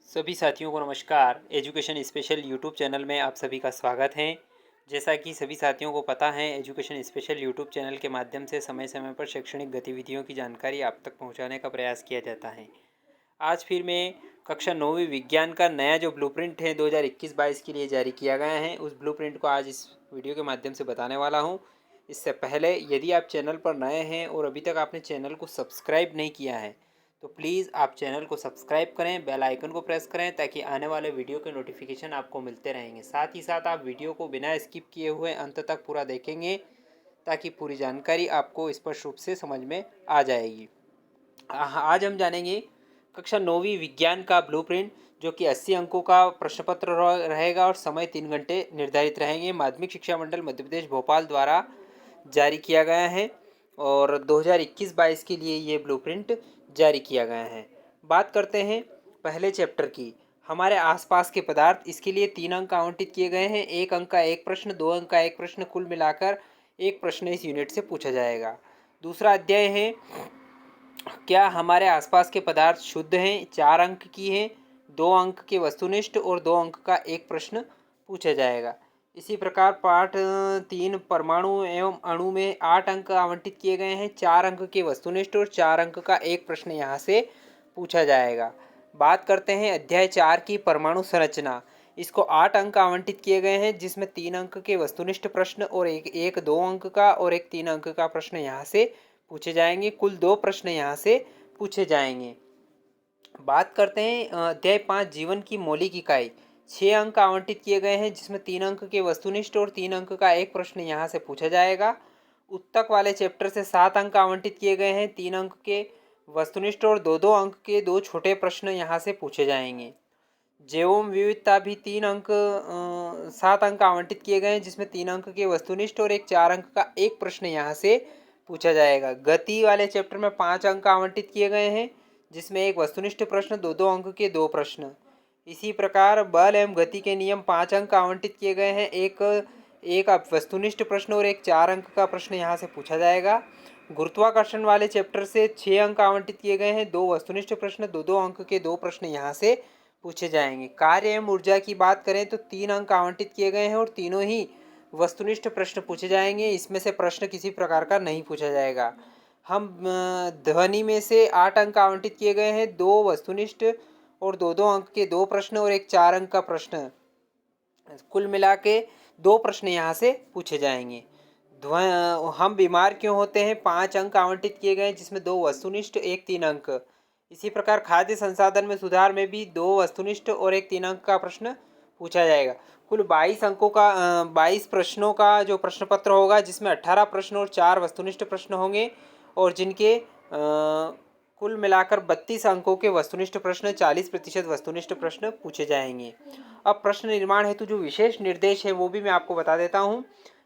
सभी साथियों को नमस्कार। एजुकेशन स्पेशल यूट्यूब चैनल में आप सभी का स्वागत है। जैसा कि सभी साथियों को पता है, एजुकेशन स्पेशल यूट्यूब चैनल के माध्यम से समय समय पर शैक्षणिक गतिविधियों की जानकारी आप तक पहुंचाने का प्रयास किया जाता है। आज फिर मैं कक्षा 9वीं विज्ञान का नया जो ब्लूप्रिंट है 2021-22 के लिए जारी किया गया है, उस ब्लूप्रिंट को आज इस वीडियो के माध्यम से बताने वाला हूँ। इससे पहले यदि आप चैनल पर नए हैं और अभी तक आपने चैनल को सब्सक्राइब नहीं किया है तो प्लीज़ आप चैनल को सब्सक्राइब करें, बेल आइकन को प्रेस करें ताकि आने वाले वीडियो के नोटिफिकेशन आपको मिलते रहेंगे। साथ ही साथ आप वीडियो को बिना स्किप किए हुए अंत तक पूरा देखेंगे ताकि पूरी जानकारी आपको स्पष्ट रूप से समझ में आ जाएगी। आज हम जानेंगे कक्षा 9वीं विज्ञान का ब्लूप्रिंट, जो कि 80 अंकों का प्रश्न पत्र रहेगा और समय 3 घंटे निर्धारित रहेंगे। माध्यमिक शिक्षा मंडल मध्य प्रदेश भोपाल द्वारा जारी किया गया है और 2021-22 के लिए ये ब्लूप्रिंट जारी किया गया है। बात करते हैं पहले चैप्टर की, हमारे आसपास के पदार्थ। इसके लिए 3 अंक आवंटित किए गए हैं। 1 अंक का एक प्रश्न, 2 अंक का एक प्रश्न, कुल मिलाकर एक प्रश्न इस यूनिट से पूछा जाएगा। दूसरा अध्याय है क्या हमारे आसपास के पदार्थ शुद्ध हैं, 4 अंक की हैं। 2 अंक के वस्तुनिष्ठ और 2 अंक का एक प्रश्न पूछा जाएगा। इसी प्रकार पाठ 3 परमाणु एवं अणु में 8 अंक आवंटित किए गए हैं। 4 अंक के वस्तुनिष्ठ और 4 अंक का एक प्रश्न यहाँ से पूछा जाएगा। बात करते हैं अध्याय 4 की, परमाणु संरचना। इसको 8 अंक आवंटित किए गए हैं, जिसमें 3 अंक के वस्तुनिष्ठ प्रश्न और एक 2 अंक का और एक 3 अंक का प्रश्न यहाँ से पूछे जाएंगे। कुल 2 प्रश्न यहाँ से पूछे जाएंगे। बात करते हैं अध्याय 5 जीवन की मौलिक इकाई। 6 अंक आवंटित किए गए हैं, जिसमें 3 अंक के वस्तुनिष्ठ और 3 अंक का एक प्रश्न यहाँ से पूछा जाएगा। उत्तक वाले चैप्टर से 7 अंक आवंटित किए गए हैं, 3 अंक के वस्तुनिष्ठ और 2-2 अंक के 2 छोटे प्रश्न यहाँ से पूछे जाएंगे। जैव विविधता भी 3 अंक 7 अंक आवंटित किए गए हैं, जिसमें 3 अंक के वस्तुनिष्ठ और एक 4 अंक का एक प्रश्न यहाँ से पूछा जाएगा। गति वाले चैप्टर में 5 अंक आवंटित किए गए हैं, जिसमें एक वस्तुनिष्ठ प्रश्न, 2-2 अंक के 2 प्रश्न। इसी प्रकार बल एवं गति के नियम 5 अंक आवंटित किए गए हैं, एक वस्तुनिष्ठ प्रश्न और एक 4 अंक का प्रश्न यहाँ से पूछा जाएगा। गुरुत्वाकर्षण वाले चैप्टर से 6 अंक आवंटित किए गए हैं, 2 वस्तुनिष्ठ प्रश्न, 2-2 अंक के 2 प्रश्न यहाँ से पूछे जाएंगे। कार्य एवं ऊर्जा की बात करें तो 3 अंक आवंटित किए गए हैं और तीनों ही वस्तुनिष्ठ प्रश्न पूछे जाएंगे। इसमें से प्रश्न किसी प्रकार का नहीं पूछा जाएगा। हम ध्वनि में से 8 अंक आवंटित किए गए हैं, 2 वस्तुनिष्ठ और 2-2 अंक के 2 प्रश्न और एक 4 अंक का प्रश्न। कुल मिला के 2 प्रश्न यहाँ से पूछे जाएंगे। हम बीमार क्यों होते हैं, 5 अंक आवंटित किए गए हैं, जिसमें 2 वस्तुनिष्ठ एक 3 अंक। इसी प्रकार खाद्य संसाधन में सुधार में भी 2 वस्तुनिष्ठ और एक 3 अंक का प्रश्न पूछा जाएगा। कुल 22 अंकों का 22 प्रश्नों का जो प्रश्न पत्र होगा, जिसमें 18 प्रश्न और 4 वस्तुनिष्ठ प्रश्न होंगे और जिनके कुल मिलाकर 32 अंकों के वस्तुनिष्ठ प्रश्न, 40% वस्तुनिष्ठ प्रश्न पूछे जाएंगे। अब प्रश्न निर्माण हेतु जो विशेष निर्देश है वो भी मैं आपको बता देता हूँ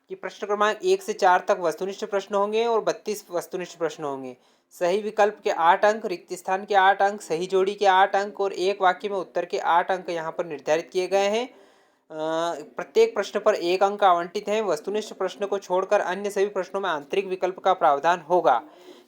कि प्रश्न क्रमांक 1 से 4 तक वस्तुनिष्ठ प्रश्न होंगे और 32 वस्तुनिष्ठ प्रश्न होंगे। सही विकल्प के 8 अंक, रिक्त स्थान के 8 अंक, सही जोड़ी के 8 अंक और एक वाक्य में उत्तर के 8 अंक यहाँ पर निर्धारित किए गए हैं। प्रत्येक प्रश्न पर 1 अंक आवंटित है। वस्तुनिष्ठ प्रश्न को छोड़कर अन्य सभी प्रश्नों में आंतरिक विकल्प का प्रावधान होगा।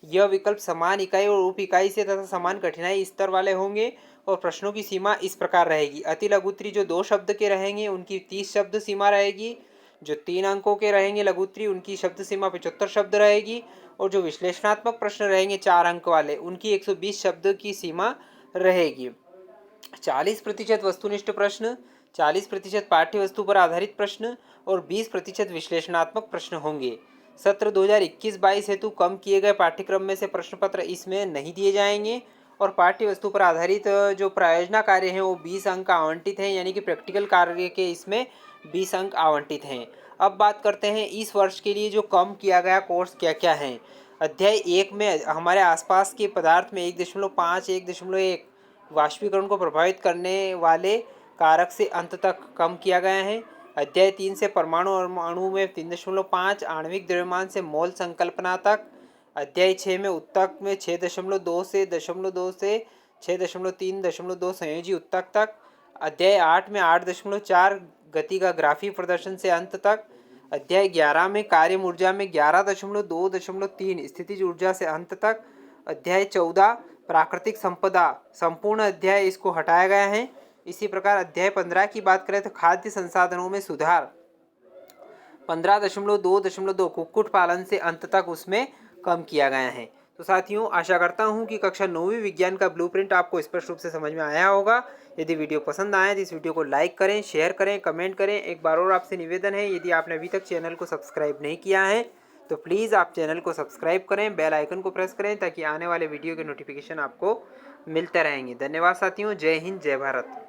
यह विकल्प समान इकाई और उप इकाई से तथा समान कठिनाई स्तर वाले होंगे और प्रश्नों की सीमा इस प्रकार रहेगी। अति लघुत्तरी जो 2 शब्द के रहेंगे उनकी 30 शब्द सीमा रहेगी। जो 3 अंकों के रहेंगे लघुत्तरी, उनकी शब्द सीमा 75 शब्द रहेगी और जो विश्लेषणात्मक प्रश्न रहेंगे 4 अंक वाले, उनकी 120 शब्द की सीमा रहेगी। 40% वस्तुनिष्ठ प्रश्न, 40% पाठ्य वस्तु पर आधारित प्रश्न और 20% विश्लेषणात्मक प्रश्न होंगे। सत्र 2021-22 हेतु कम किए गए पाठ्यक्रम में से प्रश्न पत्र इसमें नहीं दिए जाएंगे और पाठ्य वस्तु पर आधारित जो प्रायोजना कार्य हैं वो 20 अंक आवंटित हैं, यानी कि प्रैक्टिकल कार्य के इसमें 20 अंक आवंटित हैं। अब बात करते हैं इस वर्ष के लिए जो कम किया गया कोर्स क्या क्या है। अध्याय 1 में हमारे आसपास के पदार्थ में 1.5, 1.1 वाष्पीकरण को प्रभावित करने वाले कारक से अंत तक कम किया गया है। अध्याय 3 से परमाणु और अणु में 3.5, आणविक द्रव्यमान से मोल संकल्पना तक। अध्याय 6 में उत्तक में 6.2 से 0.2 से 6.3.2 संयोजी उत्तक तक। अध्याय 8 में 8.4 गति का ग्राफी प्रदर्शन से अंत तक। अध्याय 11 में कार्य ऊर्जा में 11.2.3 स्थितिज ऊर्जा से अंत तक। अध्याय 14 प्राकृतिक संपदा, संपूर्ण अध्याय इसको हटाया गया है। इसी प्रकार अध्याय 15 की बात करें तो खाद्य संसाधनों में सुधार 15.2.2 कुक्कुट पालन से अंत तक उसमें कम किया गया है। तो साथियों, आशा करता हूं कि कक्षा 9वीं विज्ञान का ब्लूप्रिंट आपको स्पष्ट रूप से समझ में आया होगा। यदि वीडियो पसंद आए तो इस वीडियो को लाइक करें, शेयर करें, कमेंट करें। एक बार और आपसे निवेदन है, यदि आपने अभी तक चैनल को सब्सक्राइब नहीं किया है तो प्लीज़ आप चैनल को सब्सक्राइब करें, बेल आइकन को प्रेस करें ताकि आने वाले वीडियो के नोटिफिकेशन आपको मिलते रहेंगे। धन्यवाद साथियों। जय हिंद, जय भारत।